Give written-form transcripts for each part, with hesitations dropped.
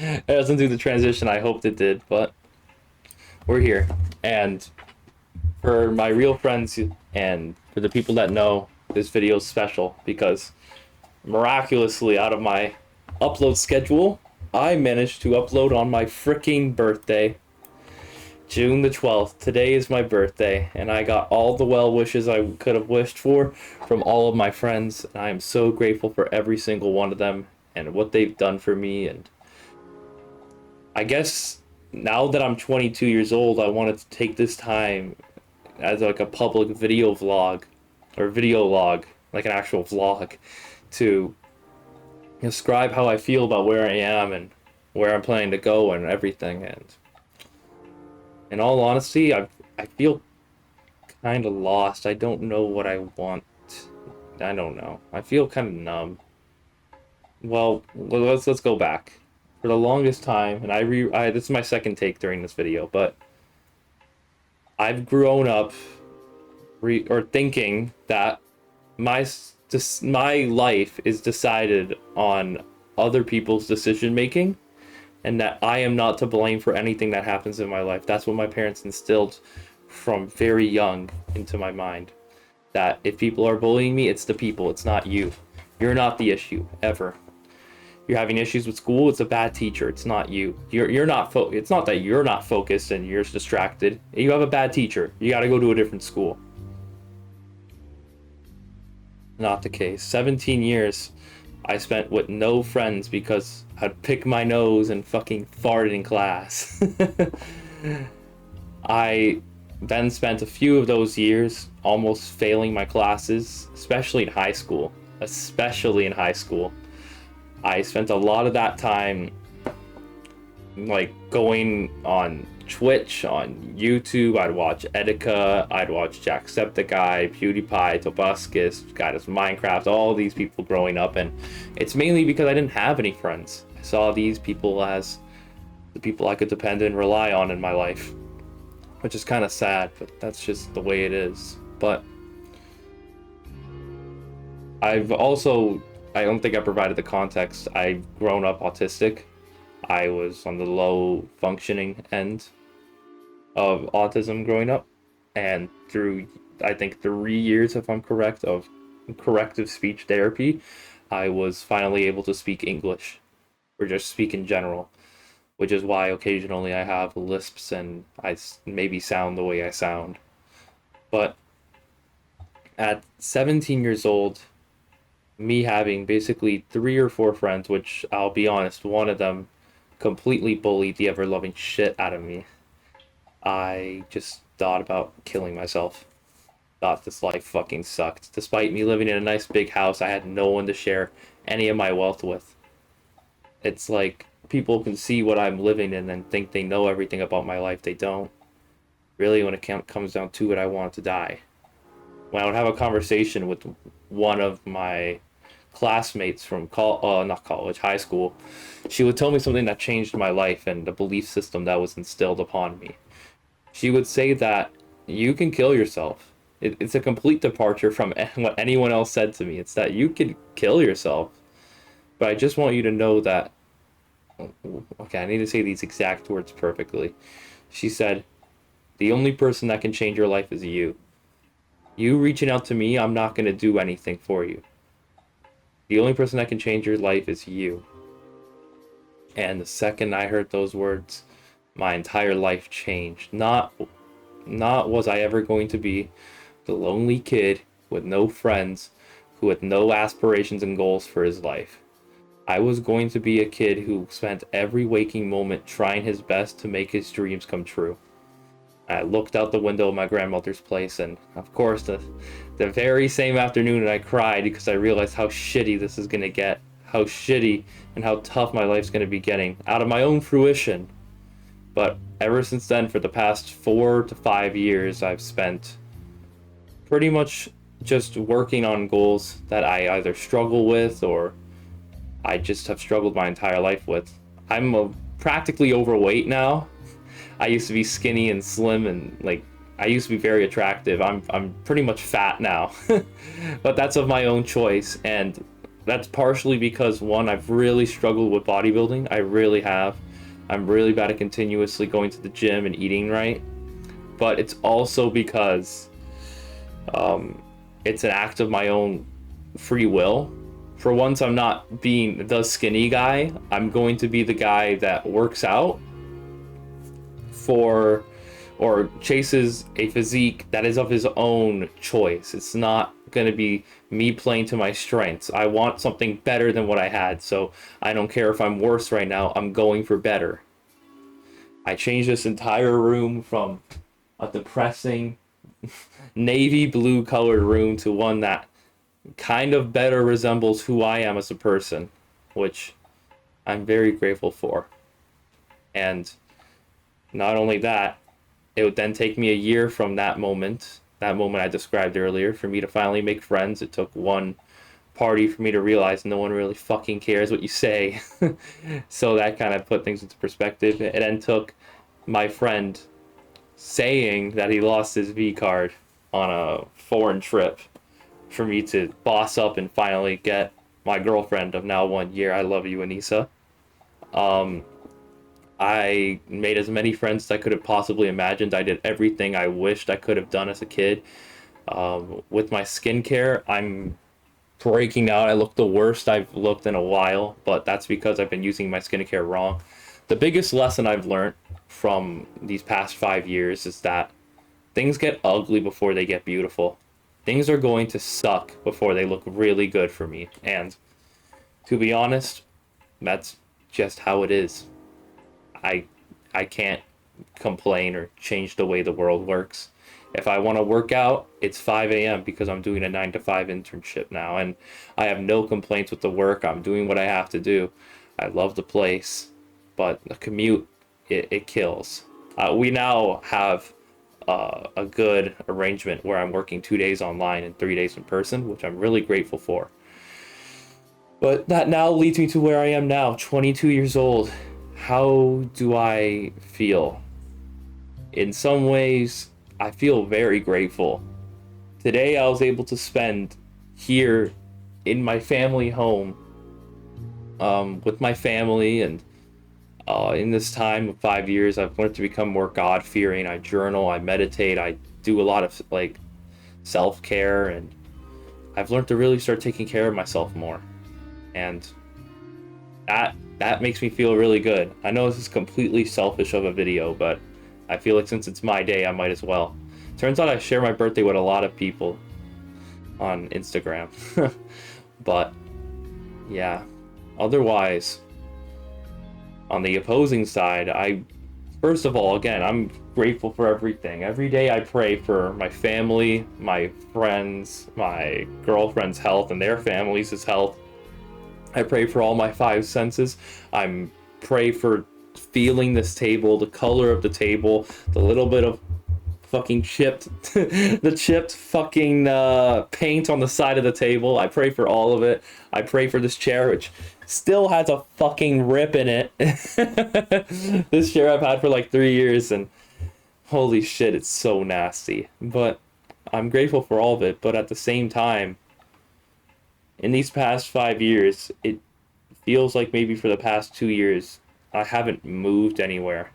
It doesn't do the transition I hoped it did, but we're here. And for my real friends and for the people that know, this video is special because miraculously out of my upload schedule, I managed to upload on my freaking birthday, June the 12th. Today is my birthday, and I got all the well wishes I could have wished for from all of my friends. And I am so grateful for every single one of them and what they've done for me. And I guess now that I'm 22 years old, I wanted to take this time as like a public video vlog or video log, like an actual vlog, to describe how I feel about where I am and where I'm planning to go and everything. And in all honesty, I feel kind of lost. I don't know what I want. I don't know. I feel kind of numb. Well, let's go back. For the longest time, and this is my second take during this video, but I've grown up or thinking that my life is decided on other people's decision making, and that I am not to blame for anything that happens in my life. That's what my parents instilled from very young into my mind. That if people are bullying me, it's the people, it's not you. You're not the issue ever. You're having issues with school, it's a bad teacher, it's not you. You're not it's not that you're not focused and you're distracted. You have a bad teacher. You got to go to a different school. Not the case. 17 years I spent with no friends because I'd pick my nose and fucking fart in class. I then spent a few of those years almost failing my classes, especially in high school. Especially in high school. I spent a lot of that time like going on Twitch, on YouTube. I'd watch Etika, I'd watch Jacksepticeye, PewDiePie, Tobuscus, God of Minecraft, all these people growing up, and it's mainly because I didn't have any friends. I saw these people as the people I could depend and rely on in my life, which is kind of sad, but that's just the way it is. But I don't think I provided the context. I've grown up autistic. I was on the low functioning end of autism growing up, and through I think 3 years, if I'm correct, of corrective speech therapy, I was finally able to speak English or just speak in general, which is why occasionally I have lisps and I maybe sound the way I sound. But at 17 years old, me having basically 3 or 4 friends, which I'll be honest, one of them completely bullied the ever loving shit out of me. I just thought about killing myself. Thought this life fucking sucked. Despite me living in a nice big house, I had no one to share any of my wealth with. It's like people can see what I'm living in and think they know everything about my life. They don't. Really, when it comes down to it, I want to die. When I would have a conversation with one of my classmates from not college, high school, she would tell me something that changed my life and the belief system that was instilled upon me. She would say that you can kill yourself. It's a complete departure from what anyone else said to me. It's that you could kill yourself, but I just want you to know that. Okay, I need to say these exact words perfectly. She said, "The only person that can change your life is you. You reaching out to me, I'm not going to do anything for you. The only person that can change your life is you." And the second I heard those words, my entire life changed. Not was I ever going to be the lonely kid with no friends who had no aspirations and goals for his life. I was going to be a kid who spent every waking moment trying his best to make his dreams come true. I looked out the window of my grandmother's place, and of course the very same afternoon I cried because I realized how shitty this is going to get. How shitty and how tough my life's going to be getting out of my own fruition. But ever since then, for the past 4 to 5 years, I've spent pretty much just working on goals that I either struggle with or I just have struggled my entire life with. I'm practically overweight now. I used to be skinny and slim and like I used to be very attractive. I'm pretty much fat now. But that's of my own choice, and that's partially because, one, I've really struggled with bodybuilding. I really have. I'm really bad at continuously going to the gym and eating right. But it's also because it's an act of my own free will. For once, I'm not being the skinny guy. I'm going to be the guy that works out for or chases a physique that is of his own choice. It's not going to be me playing to my strengths. I want something better than what I had, so I don't care if I'm worse right now. I'm going for better. I changed this entire room from a depressing navy blue colored room to one that kind of better resembles who I am as a person, which I'm very grateful for. And not only that, it would then take me a year from that moment I described earlier, for me to finally make friends. It took one party for me to realize no one really fucking cares what you say. So that kind of put things into perspective. It then took my friend saying that he lost his V card on a foreign trip for me to boss up and finally get my girlfriend of now 1 year. I love you, Anissa. I made as many friends as I could have possibly imagined. I did everything I wished I could have done as a kid. With my skincare, I'm breaking out. I look the worst I've looked in a while, but that's because I've been using my skincare wrong. The biggest lesson I've learned from these past 5 years is that things get ugly before they get beautiful. Things are going to suck before they look really good for me. And to be honest, that's just how it is. I can't complain or change the way the world works. If I want to work out, it's 5 a.m. because I'm doing a 9 to 5 internship now, and I have no complaints with the work. I'm doing what I have to do. I love the place, but the commute, it kills. We now have a good arrangement where I'm working 2 days online and 3 days in person, which I'm really grateful for. But that now leads me to where I am now, 22 years old. How do I feel? In some ways, I feel very grateful. Today I was able to spend here in my family home with my family, and in this time of 5 years I've learned to become more God-fearing. I journal, I meditate, I do a lot of like self-care, and I've learned to really start taking care of myself more. And that makes me feel really good. I know this is completely selfish of a video, but I feel like since it's my day, I might as well. Turns out I share my birthday with a lot of people on Instagram. But yeah, otherwise, on the opposing side, first of all, again, I'm grateful for everything. Every day I pray for my family, my friends, my girlfriend's health and their families' health. I pray for all my 5 senses. I pray for feeling this table, the color of the table, the little bit of fucking chipped, the chipped fucking paint on the side of the table. I pray for all of it. I pray for this chair, which still has a fucking rip in it. This chair I've had for like 3 years, and holy shit, it's so nasty. But I'm grateful for all of it. But at the same time, in these past 5 years, it feels like maybe for the past 2 years, I haven't moved anywhere.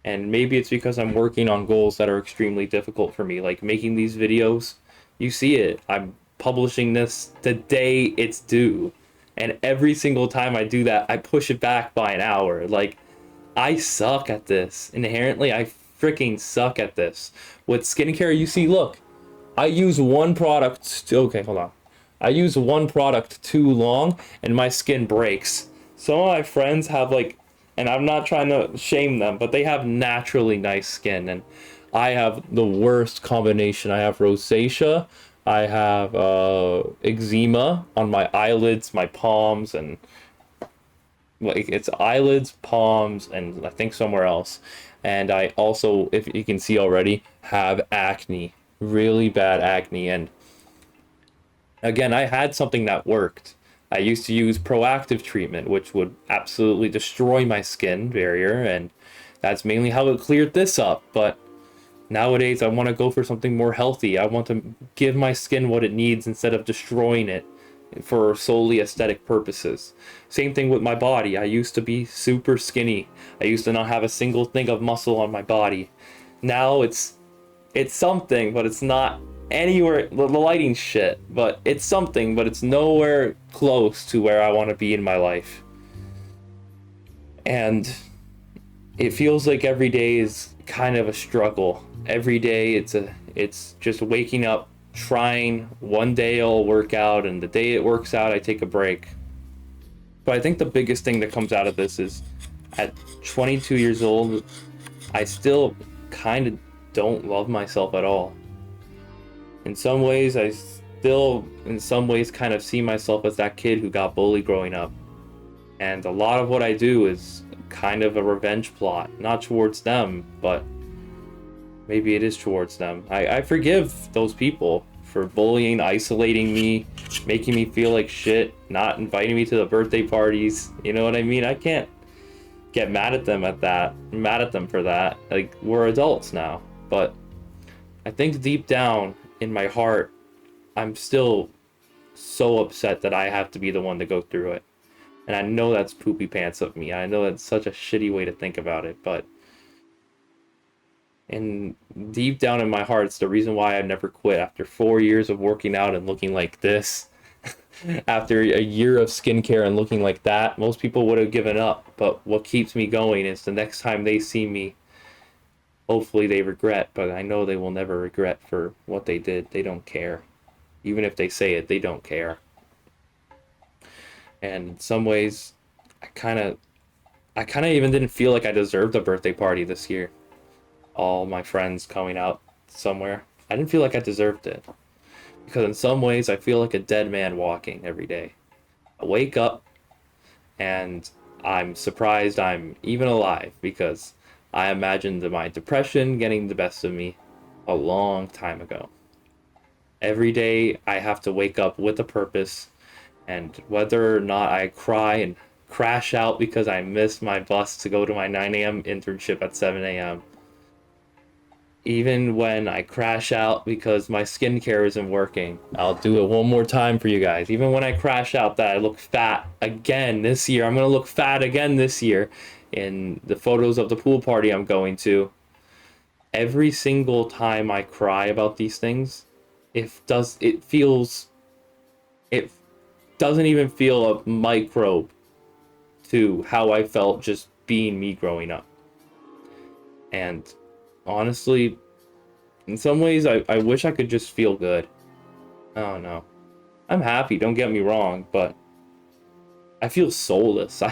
And maybe it's because I'm working on goals that are extremely difficult for me, like making these videos. You see it. I'm publishing this the day it's due. And every single time I do that, I push it back by an hour. Like, I suck at this. Inherently, I freaking suck at this. With skincare, you see, look, I use one product. Okay, hold on. I use one product too long and my skin breaks. Some of my friends have like, and I'm not trying to shame them, but they have naturally nice skin, and I have the worst combination. I have rosacea, I have eczema on my eyelids, my palms, and like it's eyelids, palms, and I think somewhere else. And I also, if you can see already, have acne, really bad acne. And again, I had something that worked. I used to use Proactiv treatment, which would absolutely destroy my skin barrier, and that's mainly how it cleared this up. But nowadays, I want to go for something more healthy. I want to give my skin what it needs instead of destroying it. for solely aesthetic purposes. Same thing with my body. I used to be super skinny. I used to not have a single thing of muscle on my body. Now it's something, but it's not anywhere. The lighting shit, but it's something, but it's nowhere close to where I want to be in my life. And it feels like every day is kind of a struggle. Every day it's just waking up, trying. One day I'll work out, and the day it works out, I take a break. But I think the biggest thing that comes out of this is at 22 years old, I still kind of don't love myself at all. In some ways, I still, in some ways, kind of see myself as that kid who got bullied growing up. And a lot of what I do is kind of a revenge plot. Not towards them, but maybe it is towards them. I forgive those people for bullying, isolating me, making me feel like shit, not inviting me to the birthday parties. You know what I mean? I can't get mad at them for that. Like, we're adults now. But I think deep down in my heart, I'm still so upset that I have to be the one to go through it. And I know that's poopy pants of me. I know that's such a shitty way to think about it, but and deep down in my heart, it's the reason why I've never quit. After 4 years of working out and looking like this, after a year of skincare and looking like that, most people would have given up. But what keeps me going is the next time they see me, hopefully they regret, but I know they will never regret for what they did. They don't care. Even if they say it, they don't care. And in some ways, I kind of even didn't feel like I deserved a birthday party this year. All my friends coming out somewhere. I didn't feel like I deserved it. Because in some ways, I feel like a dead man walking every day. I wake up and I'm surprised I'm even alive because I imagined my depression getting the best of me a long time ago. Every day I have to wake up with a purpose, and whether or not I cry and crash out because I missed my bus to go to my 9 a.m. internship at 7 a.m., even when I crash out because my skincare isn't working, I'll do it one more time for you guys. Even when I crash out that I look fat again this year, I'm going to look fat again this year in the photos of the pool party I'm going to. Every single time I cry about these things, it doesn't even feel a microbe to how I felt just being me growing up. And honestly, in some ways, I wish I could just feel good. I don't know. I'm happy, don't get me wrong, but I feel soulless.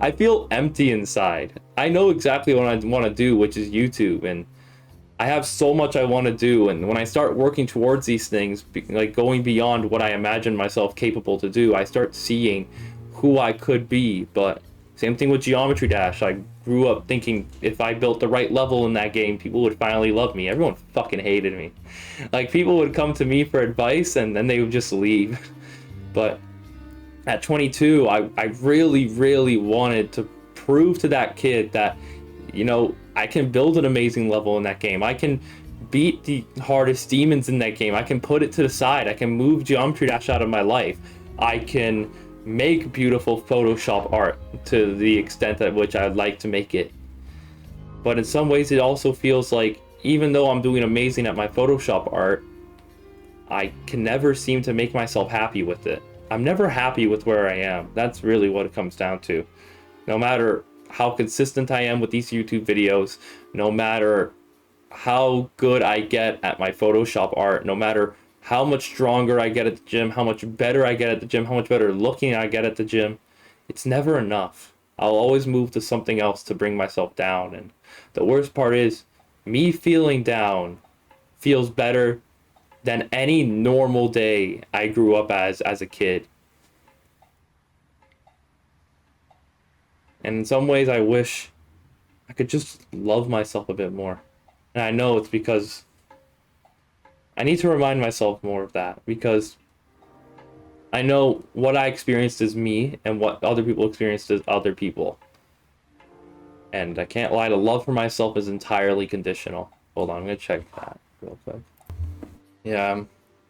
I feel empty inside. I know exactly what I want to do, which is YouTube, and I have so much I want to do, and when I start working towards these things, like going beyond what I imagine myself capable to do, I start seeing who I could be. But same thing with Geometry Dash. I grew up thinking if I built the right level in that game, people would finally love me. Everyone fucking hated me. Like, people would come to me for advice and then they would just leave. But at 22, I really, really wanted to prove to that kid that, you know, I can build an amazing level in that game. I can beat the hardest demons in that game. I can put it to the side. I can move Geometry Dash out of my life. I can make beautiful Photoshop art to the extent at which I'd like to make it. But in some ways, it also feels like even though I'm doing amazing at my Photoshop art, I can never seem to make myself happy with it. I'm never happy with where I am. That's really what it comes down to. No matter how consistent I am with these YouTube videos, no matter how good I get at my Photoshop art, no matter how much stronger I get at the gym, how much better I get at the gym, how much better looking I get at the gym, it's never enough. I'll always move to something else to bring myself down. And the worst part is, me feeling down feels better than any normal day I grew up as a kid. And in some ways, I wish I could just love myself a bit more. And I know it's because I need to remind myself more of that, because I know what I experienced is me and what other people experienced is other people. And I can't lie, the love for myself is entirely conditional. Hold on, I'm gonna check that real quick. Yeah,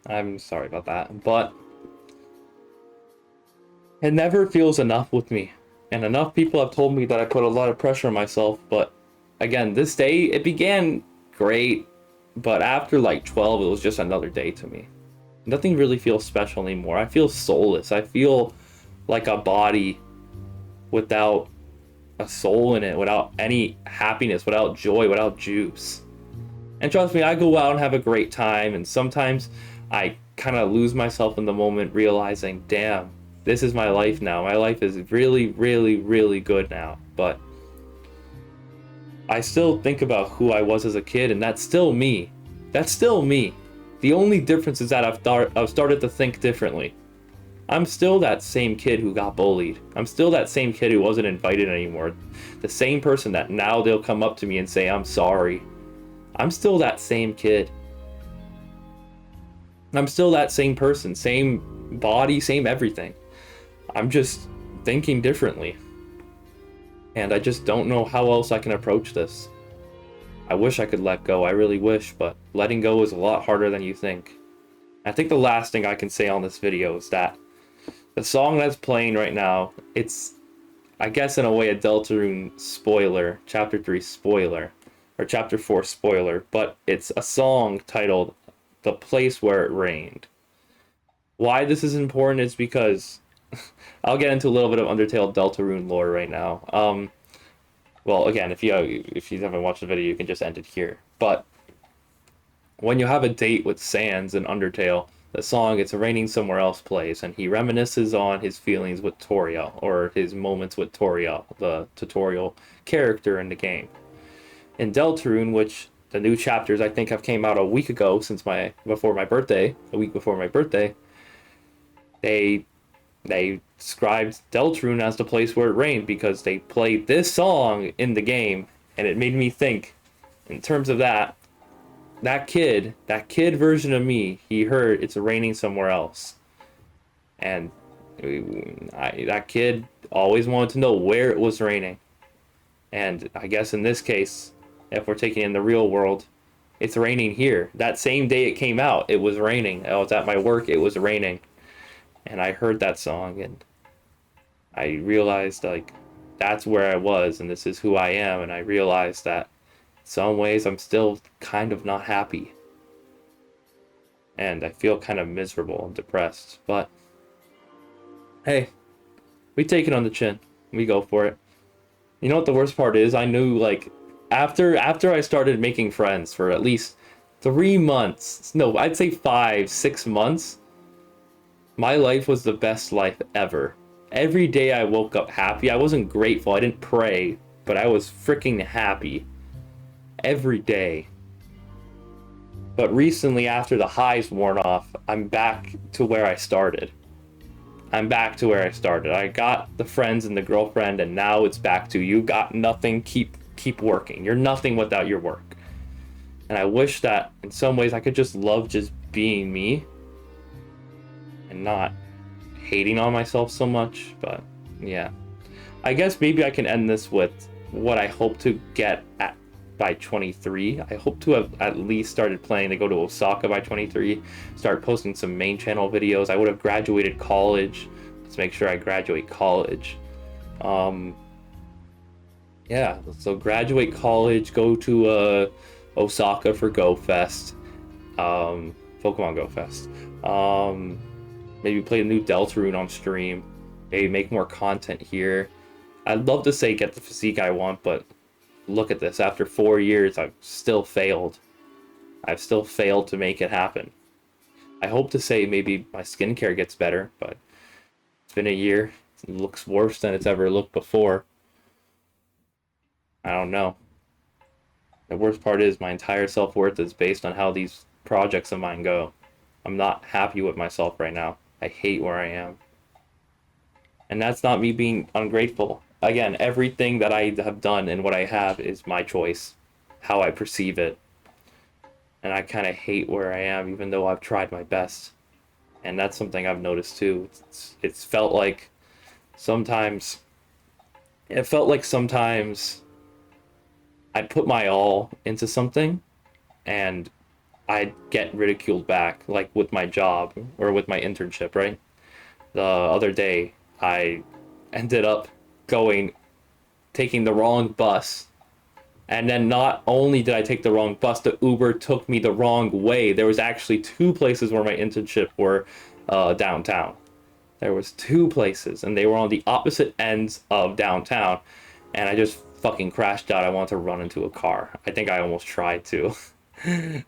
I'm sorry about that. But It never feels enough with me. And enough people have told me that I put a lot of pressure on myself. But again, this day, it began great. But after like 12, it was just another day to me. Nothing really feels special anymore. I feel soulless. I feel like a body without a soul in it, without any happiness, without joy, without juice. And trust me, I go out and have a great time, and sometimes I kind of lose myself in the moment, realizing, damn, this is my life now. My life is really, really, really good now. But I still think about who I was as a kid, and that's still me. That's still me. The only difference is that I've started to think differently. I'm still that same kid who got bullied. I'm still that same kid who wasn't invited anymore. The same person that now they'll come up to me and say, I'm sorry. I'm still that same kid. I'm still that same person, same body, same everything. I'm just thinking differently. And I just don't know how else I can approach this. I wish I could let go, I really wish, but letting go is a lot harder than you think. I think the last thing I can say on this video is that the song that's playing right now, it's, I guess in a way, a Deltarune spoiler, Chapter 3 spoiler, or Chapter 4 spoiler, but it's a song titled The Place Where It Rained. Why this is important is because I'll get into a little bit of Undertale Deltarune lore right now. Well, again, if you haven't watched the video, you can just end it here. But when you have a date with Sans in Undertale, the song It's Raining Somewhere Else plays, and he reminisces on his feelings with Toriel, or his moments with Toriel, the tutorial character in the game. In Deltarune, which the new chapters I think have came out a week ago before my birthday, a week before my birthday, they described Deltarune as the place where it rained because they played this song in the game, and it made me think, in terms of that kid version of me, he heard It's Raining Somewhere Else. And that kid always wanted to know where it was raining. And I guess in this case, if we're taking in the real world, it's raining here. That same day it came out, it was raining. I was at my work, it was raining. And I heard that song, and I realized, like, that's where I was, and this is who I am. And I realized that in some ways I'm still kind of not happy. And I feel kind of miserable and depressed. But hey, we take it on the chin. We go for it. You know what the worst part is? I knew, like, after I started making friends for at least 3 months, no, I'd say 5-6 months, my life was the best life ever. Every day I woke up happy. I wasn't grateful. I didn't pray, but I was freaking happy. Every day. But recently, after the highs worn off, I'm back to where I started. I got the friends and the girlfriend, and now it's back to you got nothing, keep working. You're nothing without your work. And I wish that in some ways I could just love just being me and not hating on myself so much. But yeah, I guess maybe I can end this with what I hope to get at by 23. I hope to have at least started planning to go to Osaka by 23, start posting some main channel videos. I would have graduated college. Let's make sure I graduate college. Yeah, so graduate college, go to Osaka for Go Fest, Pokemon Go Fest. Maybe play a new Deltarune on stream. Maybe make more content here. I'd love to say get the physique I want, but look at this. After 4 years, I've still failed. I've still failed to make it happen. I hope to say maybe my skincare gets better, but it's been a year. It looks worse than it's ever looked before. I don't know. The worst part is my entire self-worth is based on how these projects of mine go. I'm not happy with myself right now. I hate where I am. And that's not me being ungrateful. Again, everything that I have done and what I have is my choice, how I perceive it. And I kind of hate where I am, even though I've tried my best. And that's something I've noticed too. It's felt like sometimes I'd put my all into something and I'd get ridiculed back, like with my job or with my internship, right? The other day, I ended up taking the wrong bus. And then not only did I take the wrong bus, the Uber took me the wrong way. There was actually two places where my internship were downtown. There was two places, and they were on the opposite ends of downtown. And I just fucking crashed out. I wanted to run into a car. I think I almost tried to.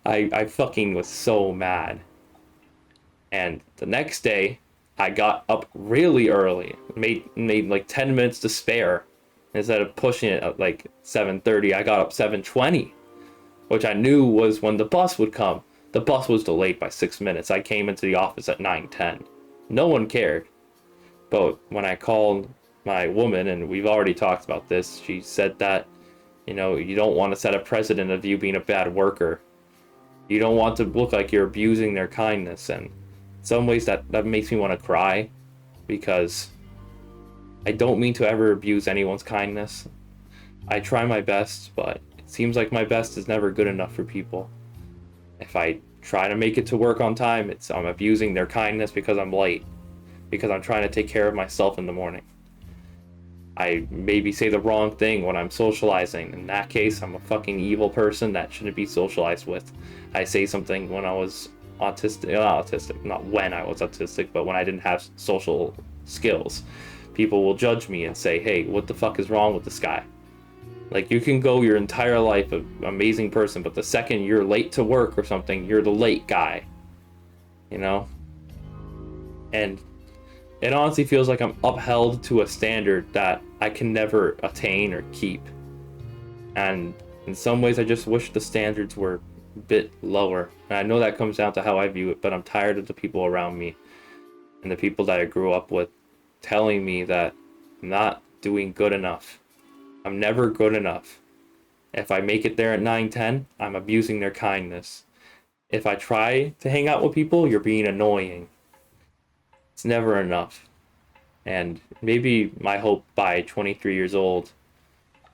I fucking was so mad. And the next day, I got up really early. Made like 10 minutes to spare. Instead of pushing it at like 7:30, I got up 7:20, which I knew was when the bus would come. The bus was delayed by 6 minutes. I came into the office at 9:10. No one cared. But when I called my woman, and we've already talked about this, she said that, you know, you don't want to set a precedent of you being a bad worker. You don't want to look like you're abusing their kindness. And in some ways that makes me want to cry, because I don't mean to ever abuse anyone's kindness. I try my best, but it seems like my best is never good enough for people. If I try to make it to work on time, I'm abusing their kindness because I'm late, because I'm trying to take care of myself in the morning. I maybe say the wrong thing when I'm socializing. In that case, I'm a fucking evil person that shouldn't be socialized with. I say something when I was not when I was autistic, but when I didn't have social skills. People will judge me and say, hey, what the fuck is wrong with this guy? Like, you can go your entire life an amazing person, but the second you're late to work or something, you're the late guy. You know? And it honestly feels like I'm upheld to a standard that I can never attain or keep. And in some ways, I just wish the standards were a bit lower. And I know that comes down to how I view it, but I'm tired of the people around me and the people that I grew up with telling me that I'm not doing good enough. I'm never good enough. If I make it there at 9:10, I'm abusing their kindness. If I try to hang out with people, you're being annoying. It's never enough. And maybe my hope by 23 years old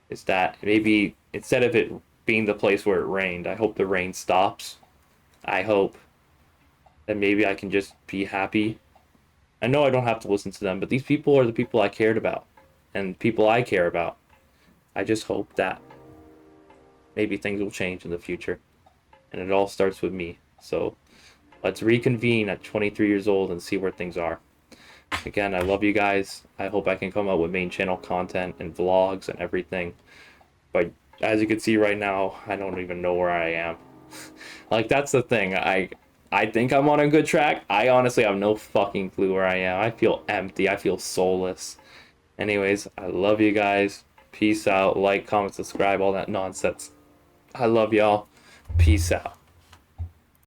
is that maybe instead of it being the place where it rained, I hope the rain stops. I hope that maybe I can just be happy. I know I don't have to listen to them, but these people are the people I cared about and people I care about. I just hope that maybe things will change in the future, and it all starts with me. So let's reconvene at 23 years old and see where things are. Again, I love you guys. I hope I can come out with main channel content and vlogs and everything. But as you can see right now, I don't even know where I am. Like, that's the thing. I think I'm on a good track. I honestly have no fucking clue where I am. I feel empty. I feel soulless. Anyways, I love you guys. Peace out. Like, comment, subscribe, all that nonsense. I love y'all. Peace out.